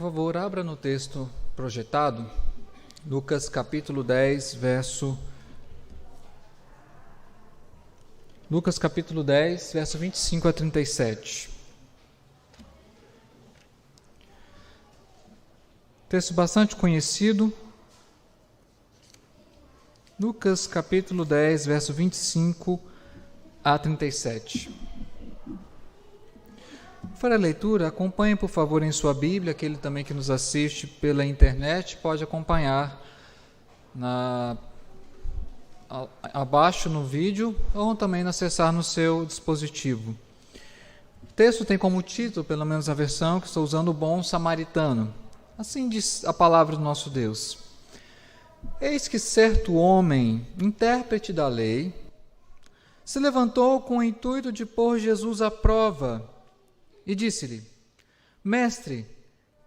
Por favor, abra no texto projetado, Lucas capítulo 10, verso 25 a 37. Texto bastante conhecido. Lucas capítulo 10, verso 25 a 37. Para a leitura, acompanhe, por favor, em sua Bíblia. Aquele também que nos assiste pela internet pode acompanhar abaixo no vídeo ou também acessar no seu dispositivo. O texto tem como título, pelo menos a versão que estou usando, o Bom Samaritano. Assim diz a palavra do nosso Deus. Eis que certo homem, intérprete da lei, se levantou com o intuito de pôr Jesus à prova e disse-lhe: Mestre,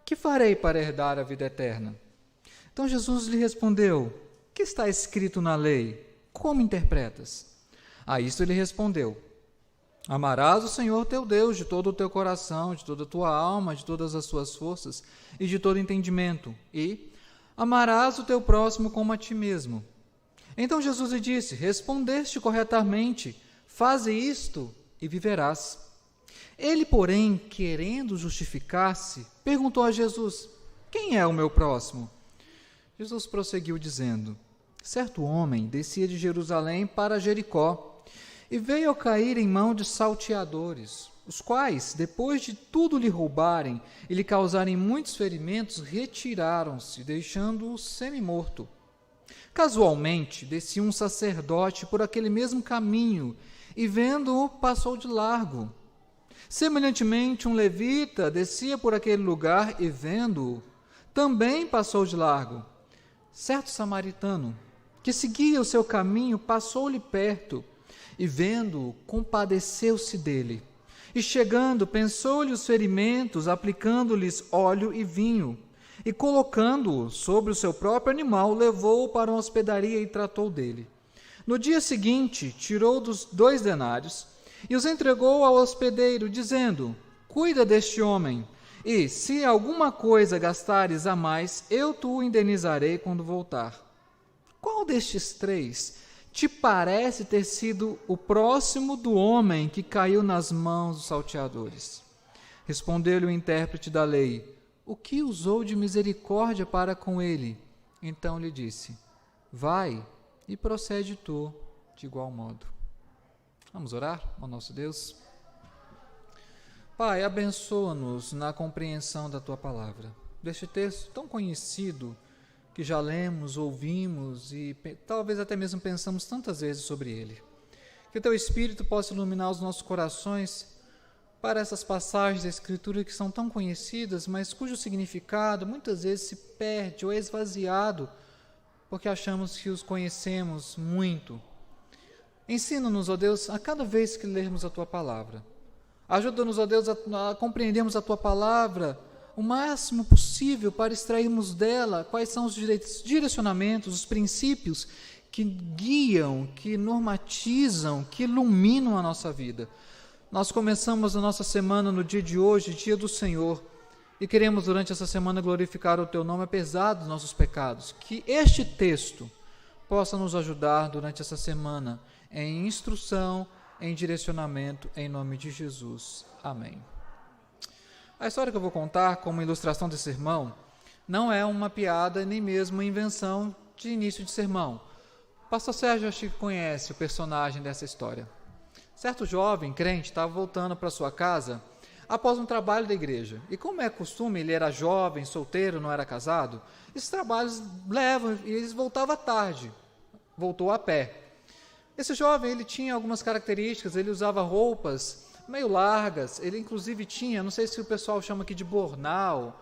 que farei para herdar a vida eterna? Então Jesus lhe respondeu: Que está escrito na lei? Como interpretas? A isto ele respondeu: Amarás o Senhor teu Deus de todo o teu coração, de toda a tua alma, de todas as suas forças e de todo entendimento, e amarás o teu próximo como a ti mesmo. Então Jesus lhe disse: Respondeste corretamente, faze isto e viverás. Ele, porém, querendo justificar-se, perguntou a Jesus: Quem é o meu próximo? Jesus prosseguiu dizendo: Certo homem descia de Jerusalém para Jericó e veio a cair em mão de salteadores, os quais, depois de tudo lhe roubarem e lhe causarem muitos ferimentos, retiraram-se, deixando-o semi-morto. Casualmente, descia um sacerdote por aquele mesmo caminho e, vendo-o, passou de largo. Semelhantemente, um levita descia por aquele lugar e, vendo-o, também passou de largo. Certo samaritano, que seguia o seu caminho, passou-lhe perto e, vendo-o, compadeceu-se dele. E, chegando, pensou-lhe os ferimentos, aplicando-lhes óleo e vinho. E, colocando-o sobre o seu próprio animal, levou-o para uma hospedaria e tratou dele. No dia seguinte, tirou dos 2 denários e os entregou ao hospedeiro, dizendo: Cuida deste homem, e, se alguma coisa gastares a mais, eu te indenizarei quando voltar. Qual destes 3 te parece ter sido o próximo do homem que caiu nas mãos dos salteadores? Respondeu-lhe o intérprete da lei: O que usou de misericórdia para com ele? Então lhe disse: Vai e procede tu de igual modo. Vamos orar ao nosso Deus? Pai, abençoa-nos na compreensão da Tua palavra, deste texto tão conhecido que já lemos, ouvimos e talvez até mesmo pensamos tantas vezes sobre ele. Que o Teu Espírito possa iluminar os nossos corações para essas passagens da Escritura que são tão conhecidas, mas cujo significado muitas vezes se perde ou é esvaziado porque achamos que os conhecemos muito. Ensina-nos, ó Deus, a cada vez que lermos a Tua palavra. Ajuda-nos, ó Deus, a compreendermos a Tua palavra o máximo possível para extrairmos dela quais são os direcionamentos, os princípios que guiam, que normatizam, que iluminam a nossa vida. Nós começamos a nossa semana no dia de hoje, dia do Senhor, e queremos durante essa semana glorificar o Teu nome apesar dos nossos pecados. Que este texto possa nos ajudar durante essa semana em instrução, em direcionamento, em nome de Jesus. Amém. A história que eu vou contar como ilustração desse sermão não é uma piada nem mesmo uma invenção de início de sermão. O pastor Sérgio acho que conhece o personagem dessa história. Certo jovem crente estava voltando para sua casa após um trabalho da igreja. E como é costume, ele era jovem, solteiro, não era casado, esses trabalhos levam e eles voltavam tarde. Voltou a pé. Esse jovem, ele tinha algumas características, ele usava roupas meio largas, ele inclusive tinha, não sei se o pessoal chama aqui de bornal,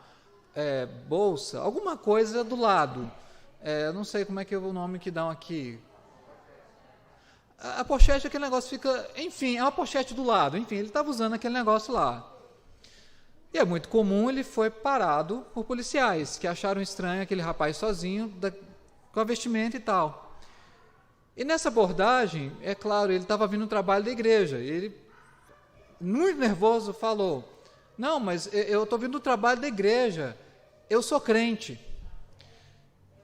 bolsa, alguma coisa do lado, não sei como é que é o nome que dão aqui. A pochete, aquele negócio fica, enfim, é uma pochete do lado, enfim, ele estava usando aquele negócio lá. E é muito comum, ele foi parado por policiais, que acharam estranho aquele rapaz sozinho, com a vestimenta e tal. E nessa abordagem, é claro, ele estava vindo no trabalho da igreja. Ele, muito nervoso, falou: não, mas eu estou vindo do trabalho da igreja. eu sou crente.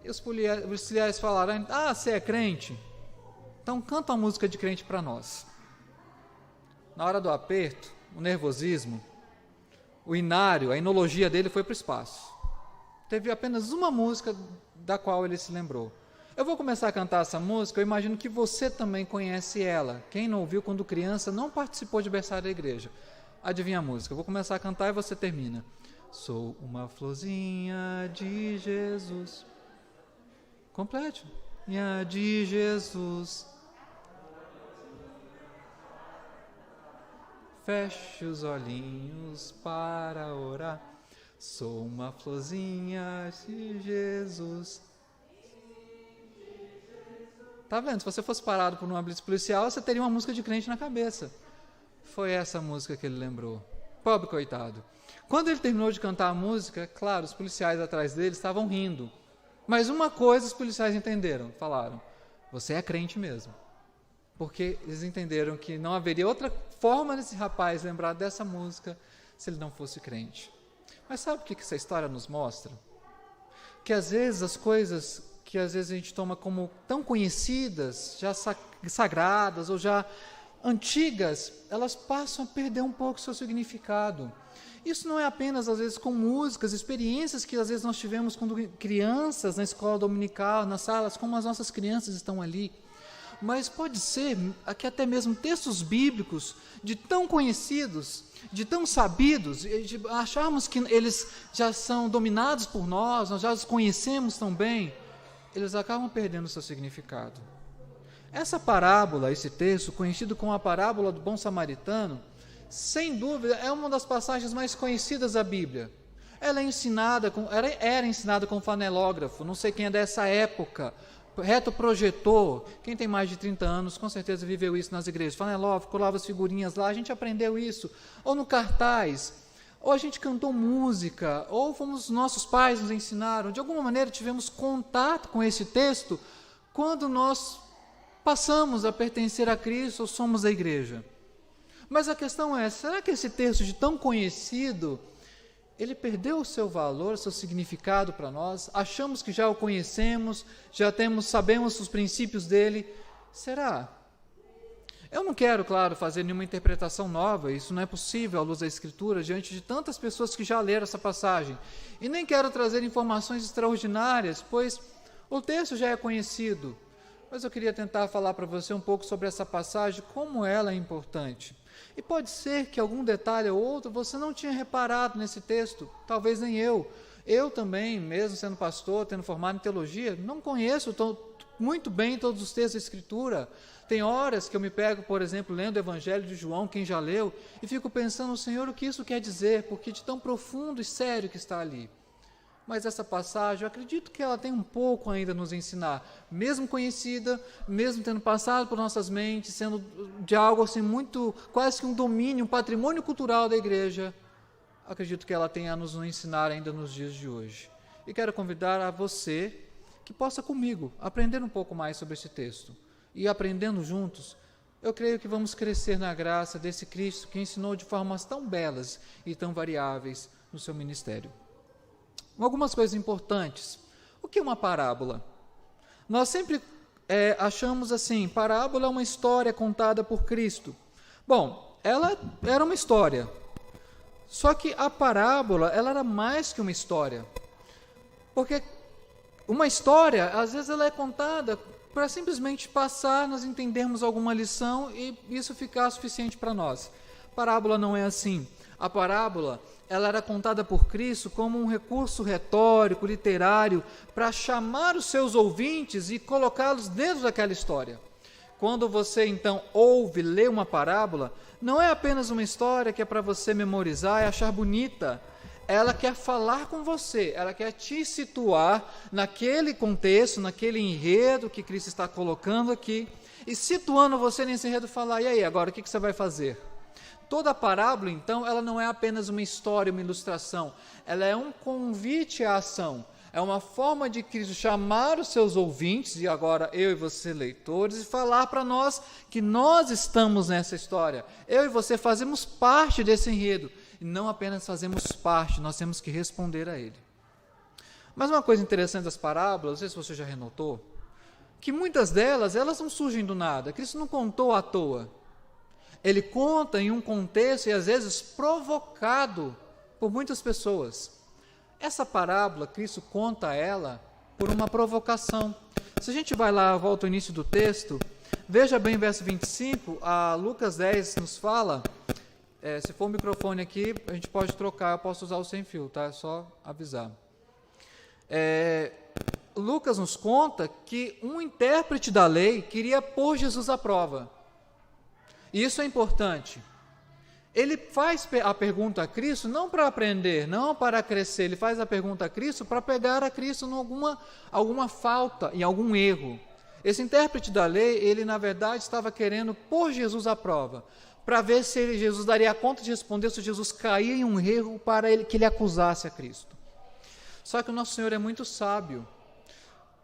E os policiais falaram, você é crente? Então canta uma música de crente para nós. Na hora do aperto, o nervosismo, o inário, a enologia dele foi para o espaço. Teve apenas uma música da qual ele se lembrou. Eu vou começar a cantar essa música, eu imagino que você também conhece ela. Quem não ouviu quando criança, não participou de berçário da igreja. Adivinha a música? Eu vou começar a cantar e você termina. Sou uma florzinha de Jesus. Complete. De Jesus. Feche os olhinhos para orar. Sou uma florzinha de Jesus. Tá vendo? Se você fosse parado por uma blitz policial, você teria uma música de crente na cabeça. Foi essa música que ele lembrou. Pobre coitado. Quando ele terminou de cantar a música, claro, os policiais atrás dele estavam rindo. Mas uma coisa os policiais entenderam, falaram, você é crente mesmo. Porque eles entenderam que não haveria outra forma desse rapaz lembrar dessa música se ele não fosse crente. Mas sabe o que essa história nos mostra? Que às vezes as coisas que às vezes a gente toma como tão conhecidas, já sagradas ou já antigas, elas passam a perder um pouco o seu significado. Isso não é apenas, às vezes, com músicas, experiências que às vezes nós tivemos quando crianças na escola dominical, nas salas, como as nossas crianças estão ali, mas pode ser que até mesmo textos bíblicos de tão conhecidos, de tão sabidos, de acharmos que eles já são dominados por nós já os conhecemos tão bem, eles acabam perdendo o seu significado. Essa parábola, esse texto, conhecido como a parábola do bom samaritano, sem dúvida é uma das passagens mais conhecidas da Bíblia. Ela era ensinada com flanelógrafo, não sei quem é dessa época, retroprojetor, quem tem mais de 30 anos com certeza viveu isso nas igrejas, flanelógrafo, colava as figurinhas lá, a gente aprendeu isso, ou no cartaz, ou a gente cantou música, ou nossos pais nos ensinaram, de alguma maneira tivemos contato com esse texto quando nós passamos a pertencer a Cristo ou somos a igreja. Mas a questão é, será que esse texto de tão conhecido, ele perdeu o seu valor, o seu significado para nós? Achamos que já o conhecemos, sabemos os princípios dele. Será? Eu não quero, claro, fazer nenhuma interpretação nova, isso não é possível à luz da Escritura, diante de tantas pessoas que já leram essa passagem. E nem quero trazer informações extraordinárias, pois o texto já é conhecido. Mas eu queria tentar falar para você um pouco sobre essa passagem, como ela é importante. E pode ser que algum detalhe ou outro você não tinha reparado nesse texto, talvez nem eu. Eu também, mesmo sendo pastor, tendo formado em teologia, não conheço muito bem todos os textos da Escritura. Tem horas que eu me pego, por exemplo, lendo o Evangelho de João, quem já leu, e fico pensando, Senhor, o que isso quer dizer? Porque de tão profundo e sério que está ali. Mas essa passagem, eu acredito que ela tem um pouco ainda a nos ensinar, mesmo conhecida, mesmo tendo passado por nossas mentes, sendo de algo assim muito, quase que um domínio, um patrimônio cultural da igreja, acredito que ela tem a nos ensinar ainda nos dias de hoje. E quero convidar a você que possa comigo aprender um pouco mais sobre esse texto. E aprendendo juntos, eu creio que vamos crescer na graça desse Cristo que ensinou de formas tão belas e tão variáveis no seu ministério. Algumas coisas importantes. O que é uma parábola? Nós sempre achamos assim, parábola é uma história contada por Cristo. Bom, ela era uma história. Só que a parábola, ela era mais que uma história. Porque uma história, às vezes ela é contada para simplesmente passar, nós entendermos alguma lição e isso ficar suficiente para nós. Parábola não é assim. A parábola, ela era contada por Cristo como um recurso retórico, literário, para chamar os seus ouvintes e colocá-los dentro daquela história. Quando você, então, lê uma parábola, não é apenas uma história que é para você memorizar e achar bonita. Ela quer falar com você, ela quer te situar naquele contexto, naquele enredo que Cristo está colocando aqui, e situando você nesse enredo, falar, e aí, agora o que você vai fazer? Toda a parábola, então, ela não é apenas uma história, uma ilustração, ela é um convite à ação, é uma forma de Cristo chamar os seus ouvintes, e agora eu e você leitores, e falar para nós que nós estamos nessa história, eu e você fazemos parte desse enredo, e não apenas fazemos parte, nós temos que responder a ele. Mas uma coisa interessante das parábolas, não sei se você já renotou, que muitas delas, elas não surgem do nada. Cristo não contou à toa. Ele conta em um contexto e às vezes provocado por muitas pessoas. Essa parábola, Cristo conta ela por uma provocação. Se a gente vai lá, volta ao início do texto, veja bem o verso 25, a Lucas 10 nos fala, se for o microfone aqui, a gente pode trocar, eu posso usar o sem fio, tá? É só avisar. Lucas nos conta que um intérprete da lei queria pôr Jesus à prova. E isso é importante. Ele faz a pergunta a Cristo não para aprender, não para crescer, ele faz a pergunta a Cristo para pegar a Cristo em alguma falta, em algum erro. Esse intérprete da lei, ele na verdade estava querendo pôr Jesus à prova, para ver se Jesus daria conta de responder, se Jesus caía em um erro para que ele acusasse a Cristo. Só que o nosso Senhor é muito sábio.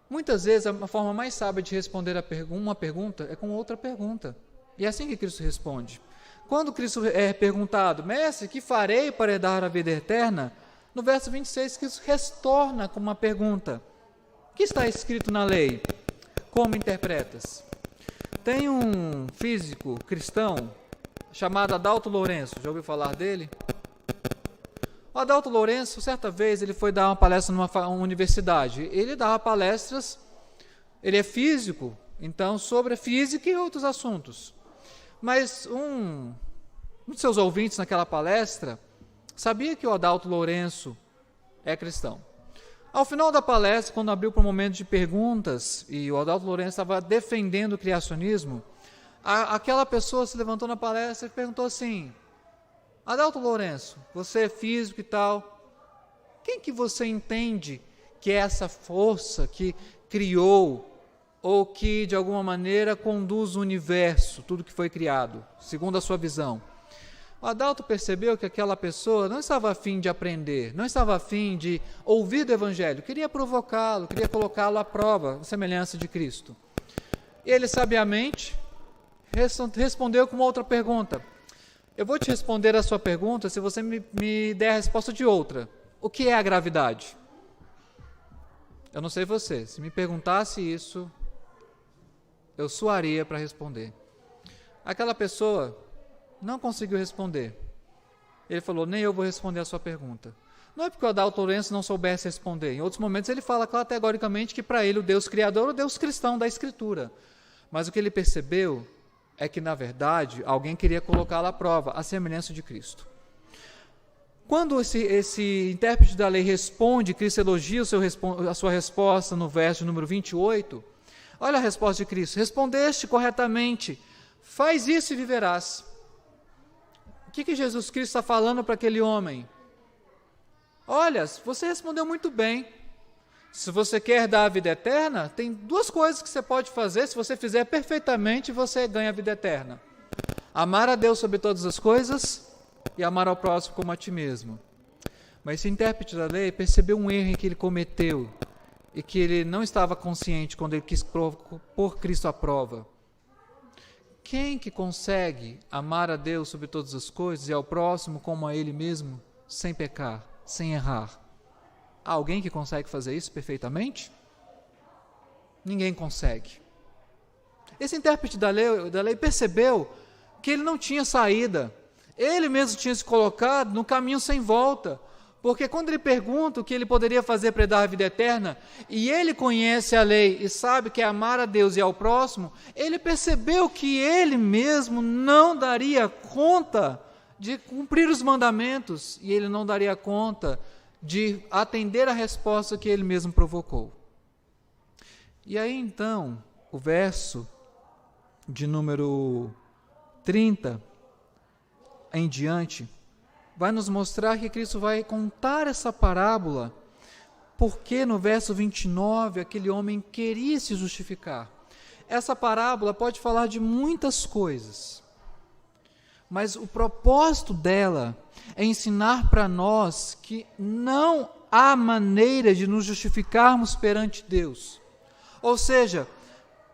Muitas vezes a forma mais sábia de responder uma pergunta é com outra pergunta. E é assim que Cristo responde. Quando Cristo é perguntado, mestre, que farei para herdar a vida eterna? No verso 26, Cristo retorna com uma pergunta. O que está escrito na lei? Como interpretas? Tem um físico cristão chamado Adalto Lourenço, já ouviu falar dele? O Adalto Lourenço, certa vez, ele foi dar uma palestra numa universidade. Ele dava palestras, ele é físico, então sobre física e outros assuntos. Mas um dos seus ouvintes naquela palestra sabia que o Adalto Lourenço é cristão. Ao final da palestra, quando abriu para o momento de perguntas, e o Adalto Lourenço estava defendendo o criacionismo, aquela pessoa se levantou na palestra e perguntou assim, Adalto Lourenço, você é físico e tal, quem que você entende que é essa força que criou ou que, de alguma maneira, conduz o universo, tudo que foi criado, segundo a sua visão? O Adalto percebeu que aquela pessoa não estava a fim de aprender, não estava a fim de ouvir do Evangelho, queria provocá-lo, queria colocá-lo à prova, a semelhança de Cristo. E ele, sabiamente, respondeu com uma outra pergunta. Eu vou te responder a sua pergunta se você me der a resposta de outra. O que é a gravidade? Eu não sei você, se me perguntasse isso, eu suaria para responder. Aquela pessoa não conseguiu responder. Ele falou, nem eu vou responder a sua pergunta. Não é porque o Adalto Lourenço não soubesse responder. Em outros momentos ele fala categoricamente que para ele o Deus Criador é o Deus cristão da Escritura. Mas o que ele percebeu é que, na verdade, alguém queria colocá-lo à prova, a semelhança de Cristo. Quando esse intérprete da lei responde, Cristo elogia a sua resposta no verso número 28, olha a resposta de Cristo, respondeste corretamente, faz isso e viverás. O que Jesus Cristo está falando para aquele homem? Olha, você respondeu muito bem. Se você quer dar a vida eterna, tem duas coisas que você pode fazer, se você fizer perfeitamente, você ganha a vida eterna. Amar a Deus sobre todas as coisas e amar ao próximo como a ti mesmo. Mas esse intérprete da lei percebeu um erro que ele cometeu e que ele não estava consciente quando ele quis pôr Cristo à prova. Quem que consegue amar a Deus sobre todas as coisas e ao próximo como a ele mesmo, sem pecar, sem errar? Há alguém que consegue fazer isso perfeitamente? Ninguém consegue. Esse intérprete da lei percebeu que ele não tinha saída. Ele mesmo tinha se colocado no caminho sem volta. Porque quando ele pergunta o que ele poderia fazer para dar a vida eterna, e ele conhece a lei e sabe que é amar a Deus e ao próximo, ele percebeu que ele mesmo não daria conta de cumprir os mandamentos, e ele não daria conta de atender a resposta que ele mesmo provocou. E aí então, o verso de número 30 em diante, vai nos mostrar que Cristo vai contar essa parábola, porque no verso 29 aquele homem queria se justificar. Essa parábola pode falar de muitas coisas, mas o propósito dela é ensinar para nós que não há maneira de nos justificarmos perante Deus. Ou seja,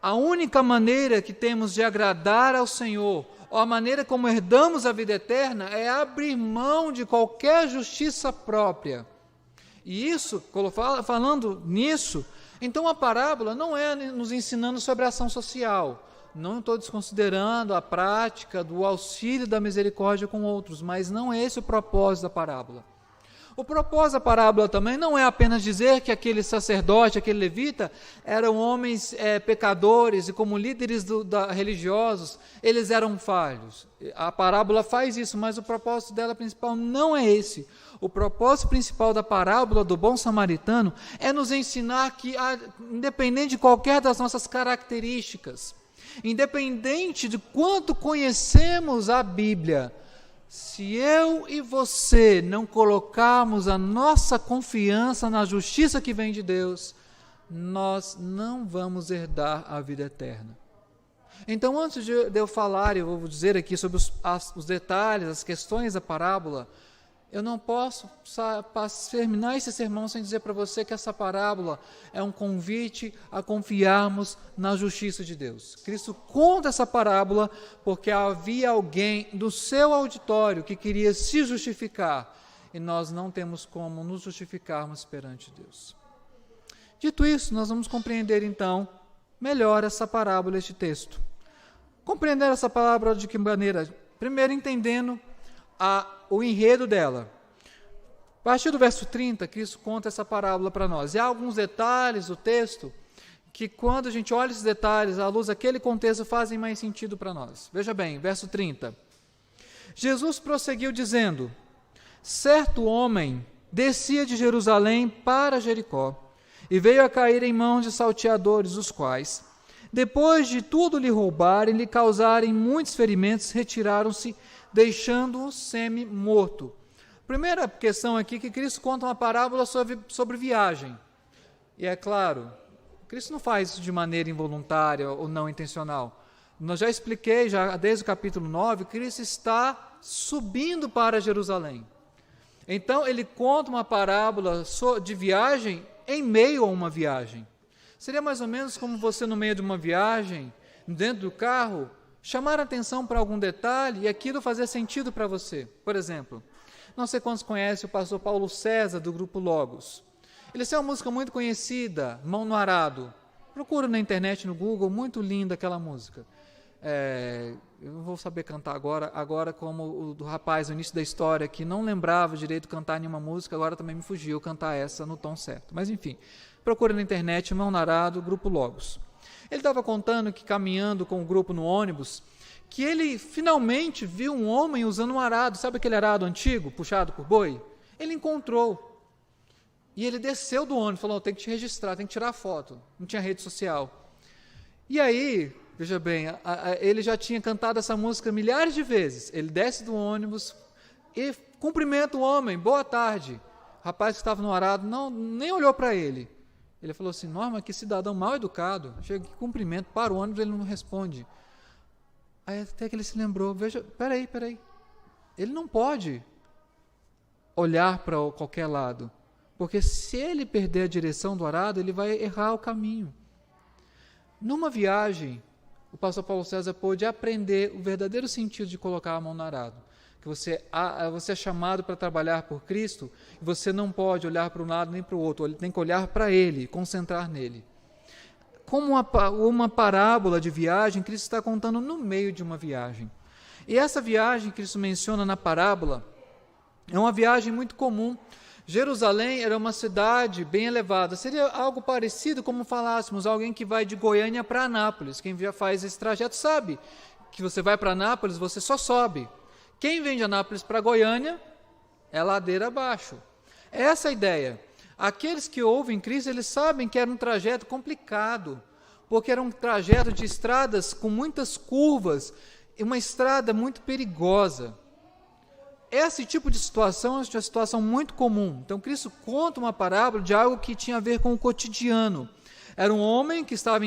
a única maneira que temos de agradar ao Senhor, ou a maneira como herdamos a vida eterna, é abrir mão de qualquer justiça própria E isso, falando nisso, então a parábola não é nos ensinando sobre a ação social. Não estou desconsiderando a prática do auxílio da misericórdia com outros, mas não é esse o propósito da parábola. O propósito da parábola também não é apenas dizer que aquele sacerdote, aquele levita, eram homens pecadores e como líderes religiosos, eles eram falhos. A parábola faz isso, mas o propósito dela principal não é esse. O propósito principal da parábola do bom samaritano é nos ensinar que, independente de qualquer das nossas características, independente de quanto conhecemos a Bíblia, se eu e você não colocarmos a nossa confiança na justiça que vem de Deus, nós não vamos herdar a vida eterna. Então, antes de eu falar, eu vou dizer aqui sobre os detalhes, as questões da parábola, eu não posso terminar esse sermão sem dizer para você que essa parábola é um convite a confiarmos na justiça de Deus. Cristo conta essa parábola porque havia alguém do seu auditório que queria se justificar e nós não temos como nos justificarmos perante Deus. Dito isso, nós vamos compreender então melhor essa parábola, este texto. Compreender essa parábola de que maneira? Primeiro, entendendo o enredo dela. A partir do verso 30, Cristo conta essa parábola para nós. E há alguns detalhes do texto que, quando a gente olha esses detalhes, à luz daquele contexto, fazem mais sentido para nós. Veja bem, verso 30. Jesus prosseguiu dizendo: certo homem descia de Jerusalém para Jericó e veio a cair em mãos de salteadores, os quais, depois de tudo lhe roubarem, lhe causarem muitos ferimentos, retiraram-se, deixando-o semi-morto. Primeira questão aqui é que Cristo conta uma parábola sobre viagem. E é claro, Cristo não faz isso de maneira involuntária ou não intencional. Eu já expliquei, desde o capítulo 9, Cristo está subindo para Jerusalém. Então, ele conta uma parábola de viagem em meio a uma viagem. Seria mais ou menos como você, no meio de uma viagem, dentro do carro, chamar a atenção para algum detalhe e aquilo fazer sentido para você. Por exemplo, não sei quantos conhecem o pastor Paulo César, do grupo Logos. Ele tem uma música muito conhecida, Mão no Arado. Procura na internet, no Google, muito linda aquela música. Eu não vou saber cantar agora como o do rapaz no início da história, que não lembrava direito cantar nenhuma música, agora também me fugiu cantar essa no tom certo. Mas enfim, procura na internet, Mão no Arado, grupo Logos. Ele estava contando que, caminhando com o grupo no ônibus, que ele finalmente viu um homem usando um arado. Sabe aquele arado antigo, puxado por boi? Ele encontrou. E ele desceu do ônibus, falou: tem que te registrar, tem que tirar foto. Não tinha rede social. E aí, veja bem, ele já tinha cantado essa música milhares de vezes. Ele desce do ônibus e cumprimenta o homem: boa tarde. O rapaz que estava no arado nem olhou para ele. Ele falou assim: Norma, que cidadão mal educado, chega aqui, cumprimento, para o ônibus, ele não responde. Aí até que ele se lembrou: veja, peraí, ele não pode olhar para qualquer lado, porque se ele perder a direção do arado, ele vai errar o caminho. Numa viagem, o pastor Paulo César pôde aprender o verdadeiro sentido de colocar a mão no arado. Que você é chamado para trabalhar por Cristo, e você não pode olhar para um lado nem para o outro, ele tem que olhar para Ele, concentrar nele. Como uma parábola de viagem, Cristo está contando no meio de uma viagem. E essa viagem que Cristo menciona na parábola é uma viagem muito comum. Jerusalém era uma cidade bem elevada. Seria algo parecido como falássemos alguém que vai de Goiânia para Anápolis. Quem já faz esse trajeto sabe que você vai para Anápolis, você só sobe. Quem vem de Anápolis para Goiânia é ladeira abaixo. Essa é a ideia. Aqueles que ouvem Cristo, eles sabem que era um trajeto complicado, porque era um trajeto de estradas com muitas curvas, e uma estrada muito perigosa. Esse tipo de situação é uma situação muito comum. Então, Cristo conta uma parábola de algo que tinha a ver com o cotidiano. Era um homem que estava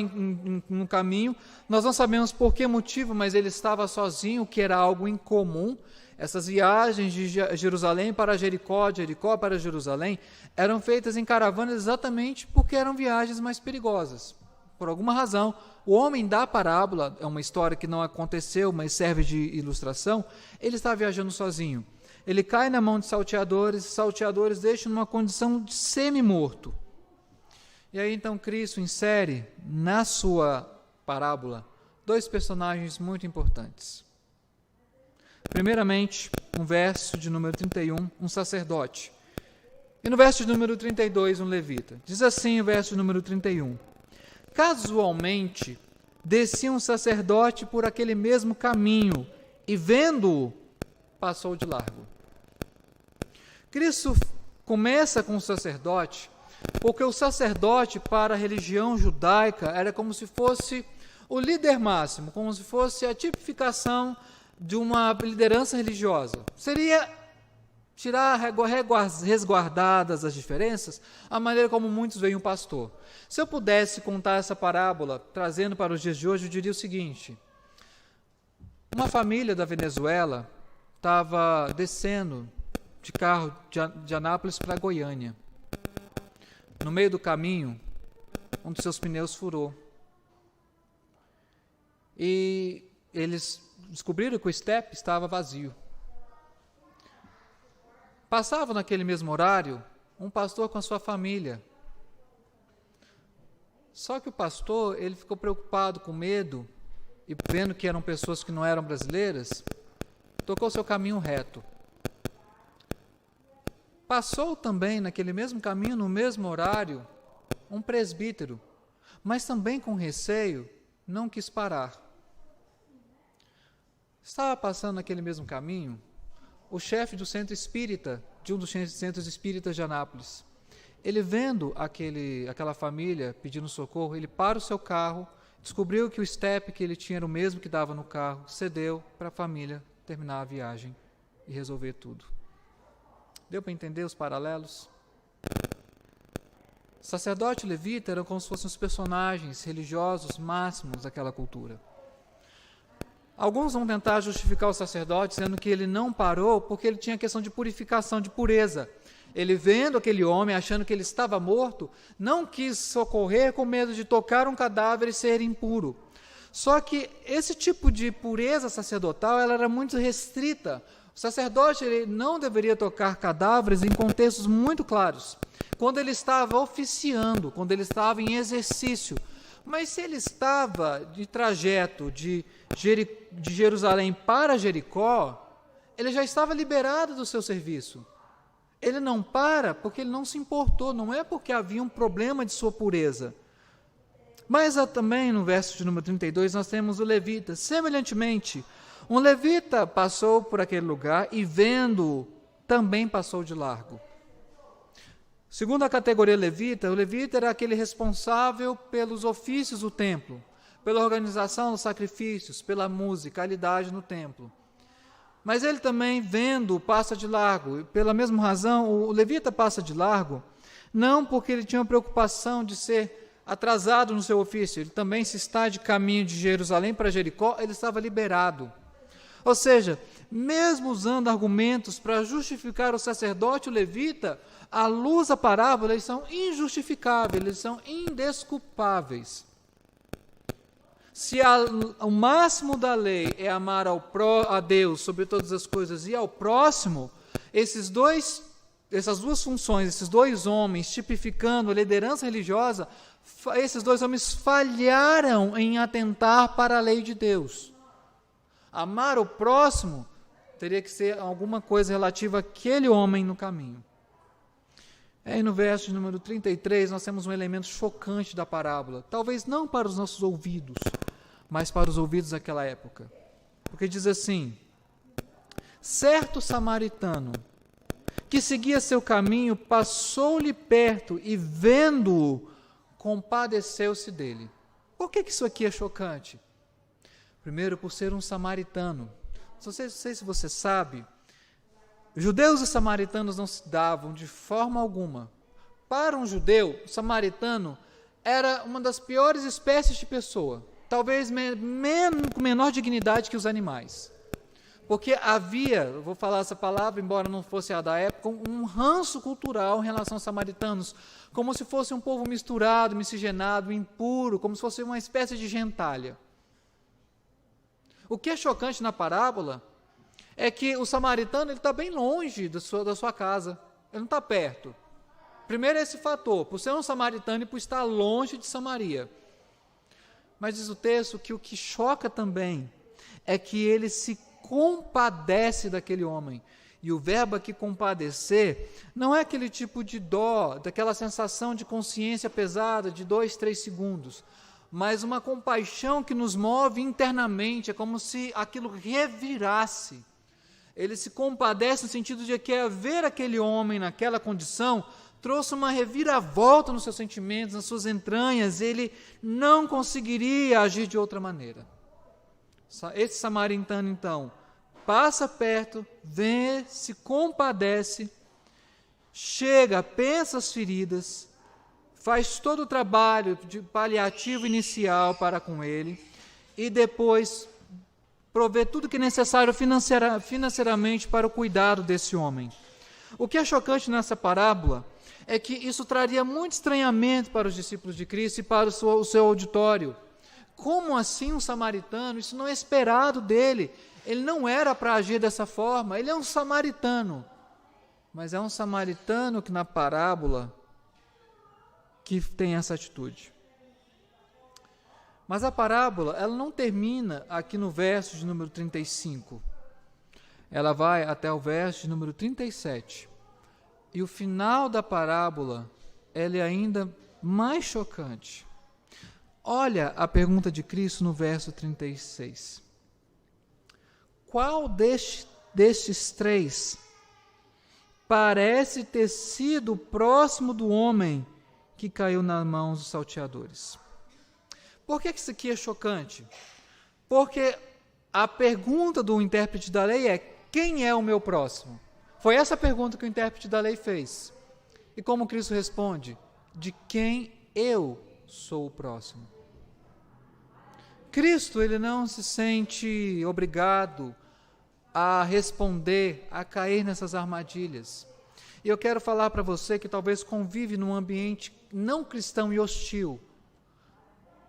no caminho, nós não sabemos por que motivo, mas ele estava sozinho, que era algo incomum. Essas viagens de Jerusalém para Jericó, de Jericó para Jerusalém, eram feitas em caravanas exatamente porque eram viagens mais perigosas. Por alguma razão, o homem da parábola, é uma história que não aconteceu, mas serve de ilustração, ele estava viajando sozinho. Ele cai na mão de salteadores, e salteadores deixam numa condição de semi-morto. E aí então Cristo insere na sua parábola 2 personagens muito importantes. Primeiramente, no verso de número 31, um sacerdote. E no verso de número 32, um levita. Diz assim o verso de número 31. Casualmente, descia um sacerdote por aquele mesmo caminho, e vendo-o, passou de largo. Cristo começa com o sacerdote, porque o sacerdote, para a religião judaica, era como se fosse o líder máximo, como se fosse a tipificação de uma liderança religiosa. Seria tirar resguardadas as diferenças, a maneira como muitos veem o pastor. Se eu pudesse contar essa parábola, trazendo para os dias de hoje, eu diria o seguinte: uma família da Venezuela estava descendo de carro de Anápolis para Goiânia. No meio do caminho, um dos seus pneus furou. E eles descobriram que o estepe estava vazio. Passava naquele mesmo horário um pastor com a sua família. Só que o pastor, ele ficou preocupado, com medo, e vendo que eram pessoas que não eram brasileiras, tocou seu caminho reto. Passou também naquele mesmo caminho, no mesmo horário, um presbítero, mas também com receio, não quis parar. Estava passando naquele mesmo caminho o chefe do centro espírita, de um dos centros espíritas de Anápolis. Ele, vendo aquela família pedindo socorro, ele para o seu carro, descobriu que o estepe que ele tinha era o mesmo que dava no carro, cedeu para a família terminar a viagem e resolver tudo. Deu para entender os paralelos? Sacerdote e levita eram como se fossem os personagens religiosos máximos daquela cultura. Alguns vão tentar justificar o sacerdote, dizendo que ele não parou porque ele tinha questão de purificação, de pureza. Ele, vendo aquele homem, achando que ele estava morto, não quis socorrer com medo de tocar um cadáver e ser impuro. Só que esse tipo de pureza sacerdotal, ela era muito restrita. O sacerdote, ele não deveria tocar cadáveres em contextos muito claros. Quando ele estava oficiando, quando ele estava em exercício. Mas se ele estava de trajeto de Jerusalém para Jericó, ele já estava liberado do seu serviço. Ele não para porque ele não se importou, não é porque havia um problema de sua pureza. Mas também no verso de número 32 nós temos o levita. Semelhantemente, um levita passou por aquele lugar e, vendo-o, também passou de largo. Segundo a categoria levita, o levita era aquele responsável pelos ofícios do templo, pela organização dos sacrifícios, pela musicalidade no templo. Mas ele também, vendo, passa de largo. E pela mesma razão, o levita passa de largo, não porque ele tinha preocupação de ser atrasado no seu ofício. Ele também, se está de caminho de Jerusalém para Jericó, ele estava liberado. Ou seja, mesmo usando argumentos para justificar o sacerdote e o levita, à luz da parábola, eles são injustificáveis, eles são indesculpáveis. Se o máximo da lei é amar a Deus sobre todas as coisas e ao próximo, essas duas funções, esses dois homens, tipificando a liderança religiosa, esses dois homens falharam em atentar para a lei de Deus. Amar o próximo teria que ser alguma coisa relativa àquele homem no caminho. Aí no verso de número 33, nós temos um elemento chocante da parábola, talvez não para os nossos ouvidos, mas para os ouvidos daquela época. Porque diz assim: certo samaritano, que seguia seu caminho, passou-lhe perto e, vendo-o, compadeceu-se dele. Por que isso aqui é chocante? Primeiro, por ser um samaritano. Não sei se você sabe, judeus e samaritanos não se davam de forma alguma. Para um judeu, o samaritano era uma das piores espécies de pessoa, talvez com menor dignidade que os animais. Porque havia, eu vou falar essa palavra, embora não fosse a da época, um ranço cultural em relação aos samaritanos, como se fosse um povo misturado, miscigenado, impuro, como se fosse uma espécie de gentalha. O que é chocante na parábola é que o samaritano está bem longe da sua casa, ele não está perto. Primeiro esse fator, por ser um samaritano e por estar longe de Samaria. Mas diz o texto que o que choca também é que ele se compadece daquele homem. E o verbo aqui compadecer não é aquele tipo de dó, daquela sensação de consciência pesada de 2, 3 segundos, mas uma compaixão que nos move internamente, é como se aquilo revirasse. Ele se compadece no sentido de que ver aquele homem naquela condição trouxe uma reviravolta nos seus sentimentos, nas suas entranhas, ele não conseguiria agir de outra maneira. Esse samaritano, então, passa perto, vê, se compadece, chega, pensa as feridas, faz todo o trabalho de paliativo inicial para com ele e depois provê tudo que é necessário financeiramente para o cuidado desse homem. O que é chocante nessa parábola é que isso traria muito estranhamento para os discípulos de Cristo e para o seu auditório. Como assim um samaritano? Isso não é esperado dele. Ele não era para agir dessa forma, ele é um samaritano. Mas é um samaritano que na parábola que tem essa atitude. Mas a parábola, ela não termina aqui no verso de número 35. Ela vai até o verso de número 37. E o final da parábola, ela é ainda mais chocante. Olha a pergunta de Cristo no verso 36. Qual destes três parece ter sido próximo do homem que caiu nas mãos dos salteadores? Por que isso aqui é chocante? Porque a pergunta do intérprete da lei é: quem é o meu próximo? Foi essa a pergunta que o intérprete da lei fez. E como Cristo responde? De quem eu sou o próximo. Cristo, ele não se sente obrigado a responder, a cair nessas armadilhas. E eu quero falar para você que talvez convive num ambiente não cristão e hostil.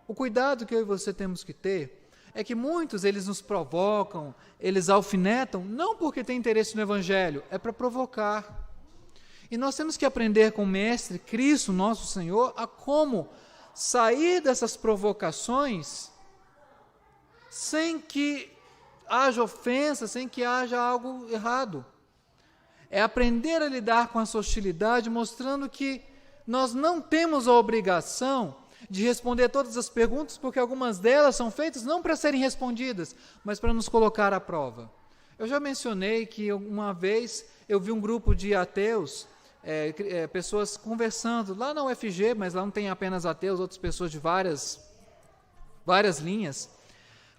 O cuidado que eu e você temos que ter é que muitos, eles nos provocam, eles alfinetam, não porque tem interesse no Evangelho, é para provocar. E nós temos que aprender com o Mestre, Cristo, nosso Senhor, a como sair dessas provocações sem que haja ofensa, sem que haja algo errado. É aprender a lidar com essa hostilidade, mostrando que nós não temos a obrigação de responder todas as perguntas, porque algumas delas são feitas não para serem respondidas, mas para nos colocar à prova. Eu já mencionei que uma vez eu vi um grupo de ateus, pessoas conversando lá na UFG, mas lá não tem apenas ateus, outras pessoas de várias linhas,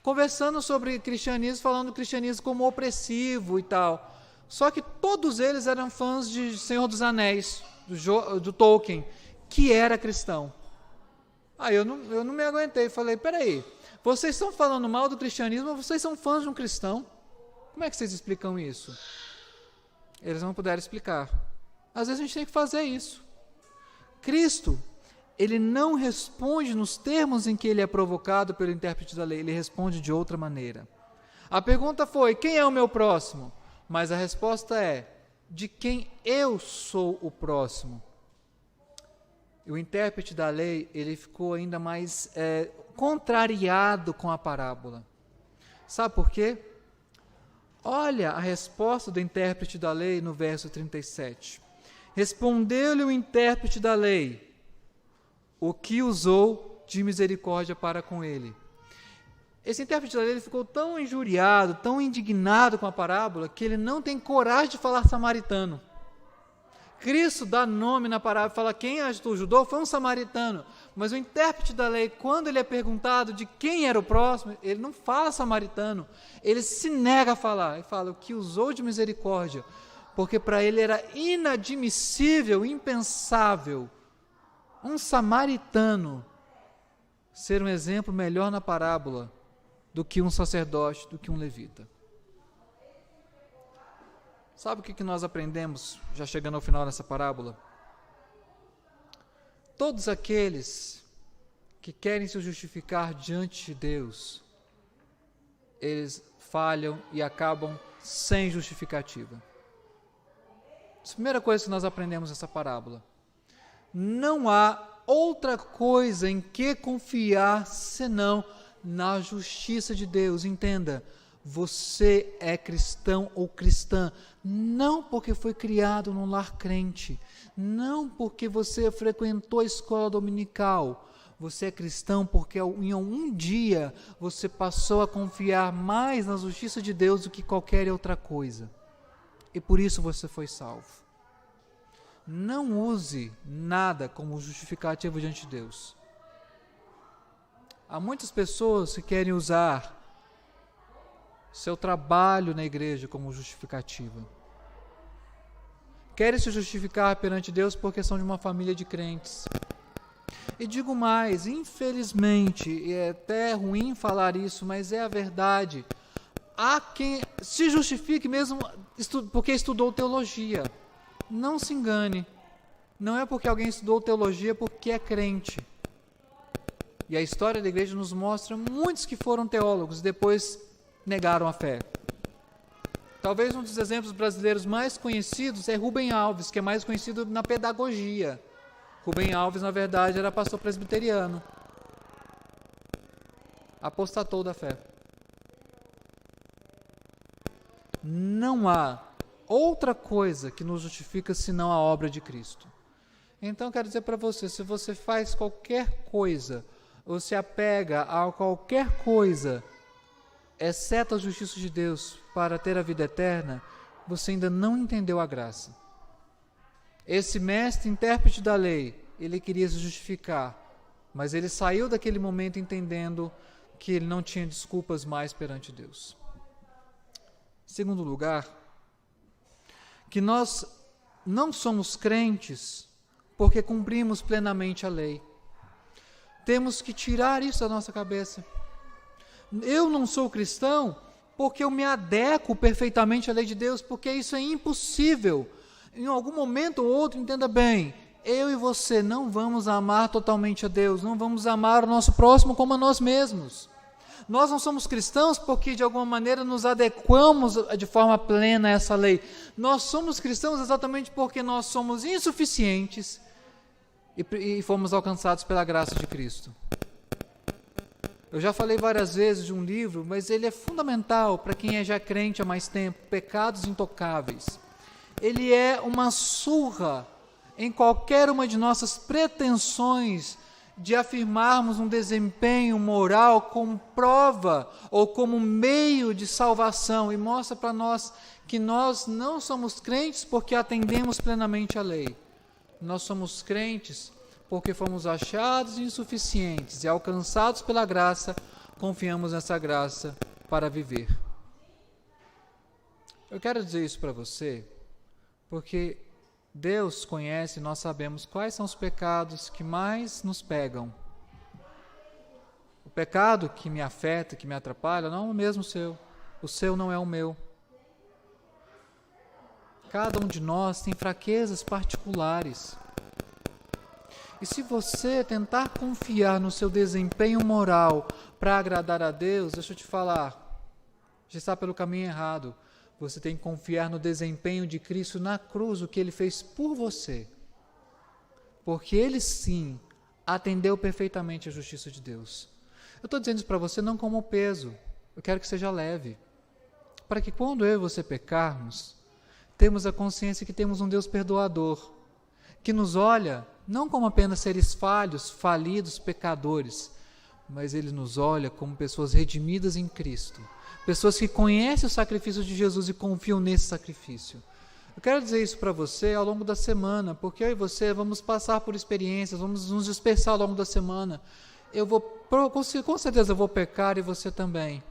conversando sobre cristianismo, falando do cristianismo como opressivo e tal. Só que todos eles eram fãs de Senhor dos Anéis, do Tolkien, que era cristão. Aí eu não me aguentei, falei, peraí, vocês estão falando mal do cristianismo, ou vocês são fãs de um cristão? Como é que vocês explicam isso? Eles não puderam explicar. Às vezes a gente tem que fazer isso. Cristo, ele não responde nos termos em que ele é provocado pelo intérprete da lei, ele responde de outra maneira. A pergunta foi, quem é o meu próximo? Mas a resposta é, de quem eu sou o próximo? E o intérprete da lei, ele ficou ainda mais contrariado com a parábola. Sabe por quê? Olha a resposta do intérprete da lei no verso 37. Respondeu-lhe o intérprete da lei, o que usou de misericórdia para com ele. Esse intérprete da lei ele ficou tão injuriado, tão indignado com a parábola, que ele não tem coragem de falar samaritano. Cristo dá nome na parábola, fala quem ajudou foi um samaritano, mas o intérprete da lei, quando ele é perguntado de quem era o próximo, ele não fala samaritano, ele se nega a falar, ele fala o que usou de misericórdia, porque para ele era inadmissível, impensável, um samaritano ser um exemplo melhor na parábola do que um sacerdote, do que um levita. Sabe o que nós aprendemos, já chegando ao final dessa parábola? Todos aqueles que querem se justificar diante de Deus, eles falham e acabam sem justificativa. A primeira coisa que nós aprendemos nessa parábola: não há outra coisa em que confiar senão na justiça de Deus. Entenda, você é cristão ou cristã não porque foi criado num lar crente, não porque você frequentou a escola dominical. Você é cristão porque em um dia você passou a confiar mais na justiça de Deus do que qualquer outra coisa. E por isso você foi salvo. Não use nada como justificativo diante de Deus. Há muitas pessoas que querem usar seu trabalho na igreja como justificativa. Querem se justificar perante Deus porque são de uma família de crentes. E digo mais, infelizmente, é até ruim falar isso, mas é a verdade. Há quem se justifique mesmo porque estudou teologia. Não se engane, não é porque alguém estudou teologia porque é crente. E a história da igreja nos mostra muitos que foram teólogos e depois negaram a fé. Talvez um dos exemplos brasileiros mais conhecidos é Rubem Alves, que é mais conhecido na pedagogia. Rubem Alves, na verdade, era pastor presbiteriano. Apostatou da fé. Não há outra coisa que nos justifica senão a obra de Cristo. Então, quero dizer para você, se você faz qualquer coisa, ou se apega a qualquer coisa, exceto a justiça de Deus, para ter a vida eterna, você ainda não entendeu a graça. Esse mestre, intérprete da lei, ele queria se justificar, mas ele saiu daquele momento entendendo que ele não tinha desculpas mais perante Deus. Segundo lugar, que nós não somos crentes porque cumprimos plenamente a lei. Temos que tirar isso da nossa cabeça. Eu não sou cristão porque eu me adequo perfeitamente à lei de Deus, porque isso é impossível. Em algum momento ou outro, entenda bem, eu e você não vamos amar totalmente a Deus, não vamos amar o nosso próximo como a nós mesmos. Nós não somos cristãos porque de alguma maneira nos adequamos de forma plena a essa lei. Nós somos cristãos exatamente porque nós somos insuficientes e fomos alcançados pela graça de Cristo. Eu já falei várias vezes de um livro, mas ele é fundamental para quem é já crente há mais tempo, Pecados Intocáveis. Ele é uma surra em qualquer uma de nossas pretensões de afirmarmos um desempenho moral como prova ou como meio de salvação, e mostra para nós que nós não somos crentes porque atendemos plenamente à lei. Nós somos crentes porque fomos achados insuficientes e alcançados pela graça, confiamos nessa graça para viver. Eu quero dizer isso para você porque Deus conhece, nós sabemos quais são os pecados que mais nos pegam. O pecado que me afeta, que me atrapalha, não é o mesmo seu. O seu não é o meu. Cada um de nós tem fraquezas particulares. E se você tentar confiar no seu desempenho moral para agradar a Deus, deixa eu te falar, já está pelo caminho errado. Você tem que confiar no desempenho de Cristo na cruz, o que Ele fez por você. Porque Ele sim atendeu perfeitamente a justiça de Deus. Eu estou dizendo isso para você não como peso, eu quero que seja leve. Para que quando eu e você pecarmos, temos a consciência que temos um Deus perdoador, que nos olha não como apenas seres falhos, falidos, pecadores, mas Ele nos olha como pessoas redimidas em Cristo. Pessoas que conhecem o sacrifício de Jesus e confiam nesse sacrifício. Eu quero dizer isso para você ao longo da semana, porque eu e você vamos passar por experiências, vamos nos dispersar ao longo da semana. Com certeza eu vou pecar e você também.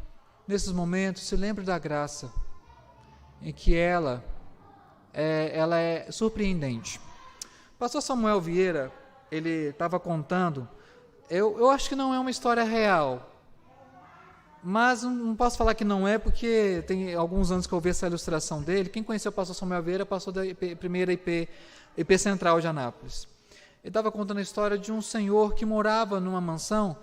Nesses momentos, se lembre da graça, em que ela é surpreendente. O pastor Samuel Vieira, ele estava contando, eu acho que não é uma história real, mas não posso falar que não é, porque tem alguns anos que eu vi essa ilustração dele. Quem conheceu o pastor Samuel Vieira passou da primeira IP Central de Anápolis. Ele estava contando a história de um senhor que morava numa mansão,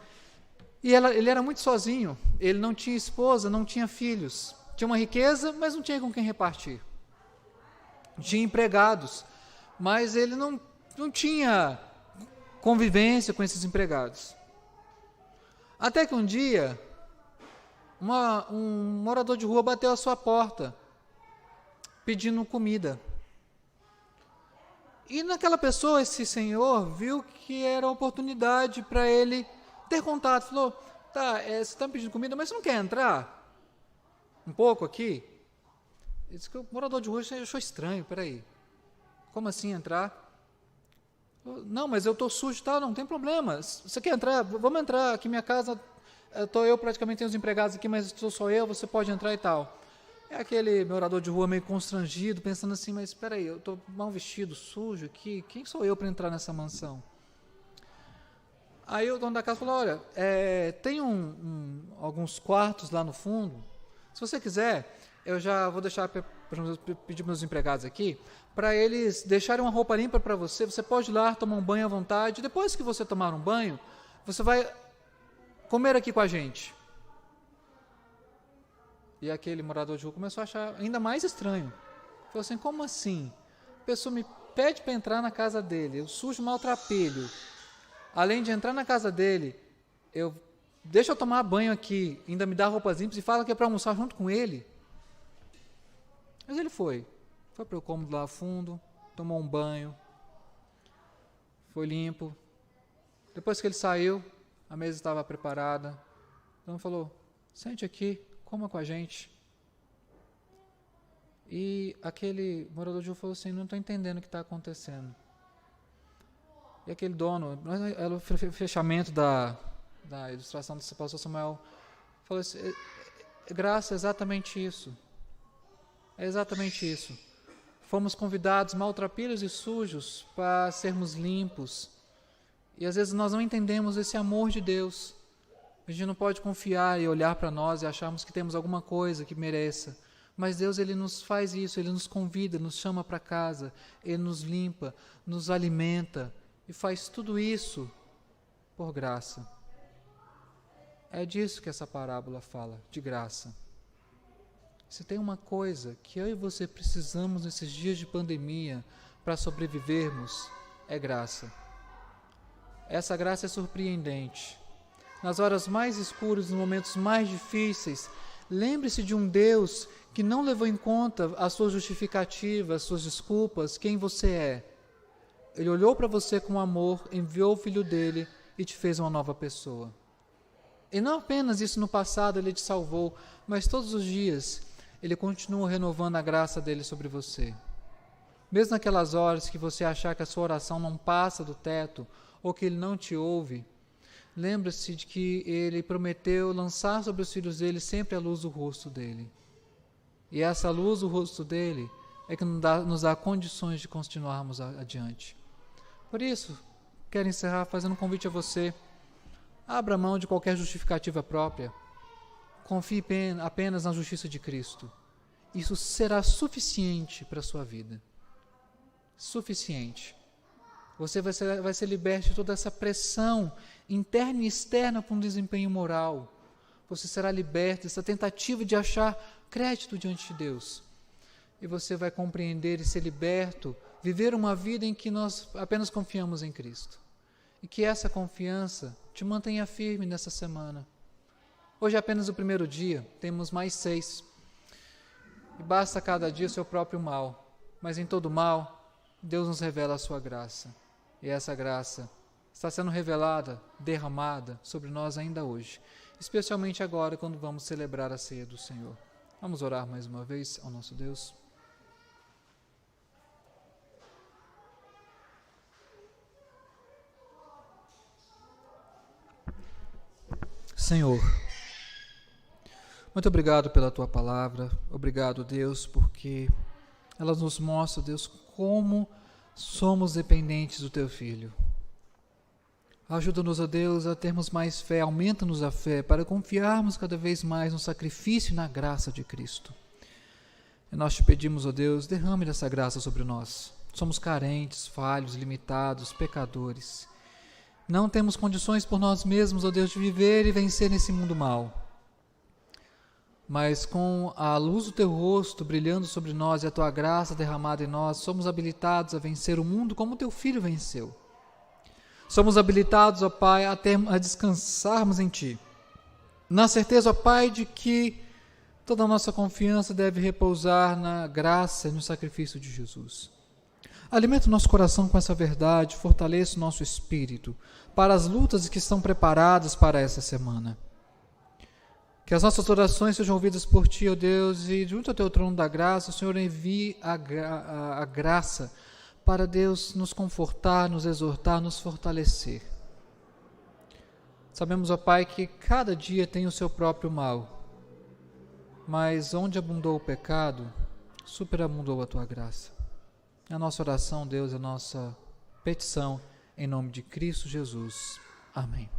e ele era muito sozinho, ele não tinha esposa, não tinha filhos, tinha uma riqueza, mas não tinha com quem repartir. Tinha empregados, mas ele não tinha convivência com esses empregados. Até que um dia, um morador de rua bateu à sua porta, pedindo comida. E naquela pessoa, esse senhor viu que era uma oportunidade para ele ter contato. Falou, tá, você está me pedindo comida, mas você não quer entrar um pouco aqui? Ele disse que o morador de rua achou estranho, peraí. Como assim entrar? Não, mas eu estou sujo e tal, não tem problema. Você quer entrar? Vamos entrar aqui, minha casa, eu praticamente tenho os empregados aqui, mas estou só eu, você pode entrar e tal. É aquele morador de rua meio constrangido, pensando assim, mas espera aí, eu estou mal vestido, sujo aqui, quem sou eu para entrar nessa mansão? Aí o dono da casa falou, olha, tem alguns quartos lá no fundo, se você quiser, eu já vou deixar, pedir para meus empregados aqui, para eles deixarem uma roupa limpa para você, você pode ir lá tomar um banho à vontade, depois que você tomar um banho, você vai comer aqui com a gente. E aquele morador de rua começou a achar ainda mais estranho. Falou assim, como assim? A pessoa me pede para entrar na casa dele, eu sujo maltrapilho. Além de entrar na casa dele, deixa eu tomar banho aqui, ainda me dá roupas limpas e fala que é para almoçar junto com ele. Mas ele foi para o cômodo lá fundo, tomou um banho, foi limpo. Depois que ele saiu, a mesa estava preparada. Então falou, sente aqui, coma com a gente. E aquele morador de rua falou assim, não estou entendendo o que está acontecendo. E aquele dono, o fechamento da ilustração do pastor Samuel, falou assim, graça, é exatamente isso. É exatamente isso. Fomos convidados maltrapilhos e sujos para sermos limpos. E às vezes nós não entendemos esse amor de Deus. A gente não pode confiar e olhar para nós e acharmos que temos alguma coisa que mereça. Mas Deus, Ele nos faz isso, Ele nos convida, nos chama para casa, Ele nos limpa, nos alimenta e faz tudo isso por graça. É disso que essa parábola fala, de graça. Se tem uma coisa que eu e você precisamos nesses dias de pandemia para sobrevivermos, é graça. Essa graça é surpreendente. Nas horas mais escuras, nos momentos mais difíceis, lembre-se de um Deus que não levou em conta as suas justificativas, as suas desculpas, quem você é. Ele olhou para você com amor, enviou o Filho dele e te fez uma nova pessoa. E não apenas isso no passado Ele te salvou, mas todos os dias Ele continua renovando a graça dele sobre você. Mesmo naquelas horas que você achar que a sua oração não passa do teto, ou que Ele não te ouve, lembre-se de que Ele prometeu lançar sobre os filhos dele sempre a luz do rosto dele. E essa luz do rosto dele é que nos dá condições de continuarmos adiante. Por isso, quero encerrar fazendo um convite a você. Abra mão de qualquer justificativa própria. Confie apenas na justiça de Cristo. Isso será suficiente para a sua vida. Suficiente. Você vai ser liberto de toda essa pressão interna e externa para um desempenho moral. Você será liberto dessa tentativa de achar crédito diante de Deus. E você vai compreender e ser liberto, viver uma vida em que nós apenas confiamos em Cristo. E que essa confiança te mantenha firme nessa semana. Hoje é apenas o primeiro dia, temos mais 6. E basta cada dia o seu próprio mal. Mas em todo mal, Deus nos revela a sua graça. E essa graça está sendo revelada, derramada sobre nós ainda hoje. Especialmente agora, quando vamos celebrar a ceia do Senhor. Vamos orar mais uma vez ao nosso Deus. Senhor, muito obrigado pela Tua palavra. Obrigado, Deus, porque ela nos mostra, Deus, como somos dependentes do Teu Filho. Ajuda-nos, ó Deus, a termos mais fé, aumenta-nos a fé, para confiarmos cada vez mais no sacrifício e na graça de Cristo. E nós te pedimos, ó Deus, derrame dessa graça sobre nós. Somos carentes, falhos, limitados, pecadores. Não temos condições por nós mesmos, ó Deus, de viver e vencer nesse mundo mau. mas com a luz do teu rosto brilhando sobre nós e a tua graça derramada em nós, somos habilitados a vencer o mundo como teu Filho venceu. Somos habilitados, ó Pai, a descansarmos em Ti, na certeza, ó Pai, de que toda a nossa confiança deve repousar na graça e no sacrifício de Jesus. Alimenta o nosso coração com essa verdade, fortaleça o nosso espírito para as lutas que estão preparadas para essa semana. Que as nossas orações sejam ouvidas por Ti, ó Deus, e junto ao Teu trono da graça, o Senhor envie a graça para, Deus, nos confortar, nos exortar, nos fortalecer. Sabemos, ó Pai, que cada dia tem o seu próprio mal, mas onde abundou o pecado, superabundou a Tua graça. A nossa oração, Deus, a nossa petição, em nome de Cristo Jesus. Amém.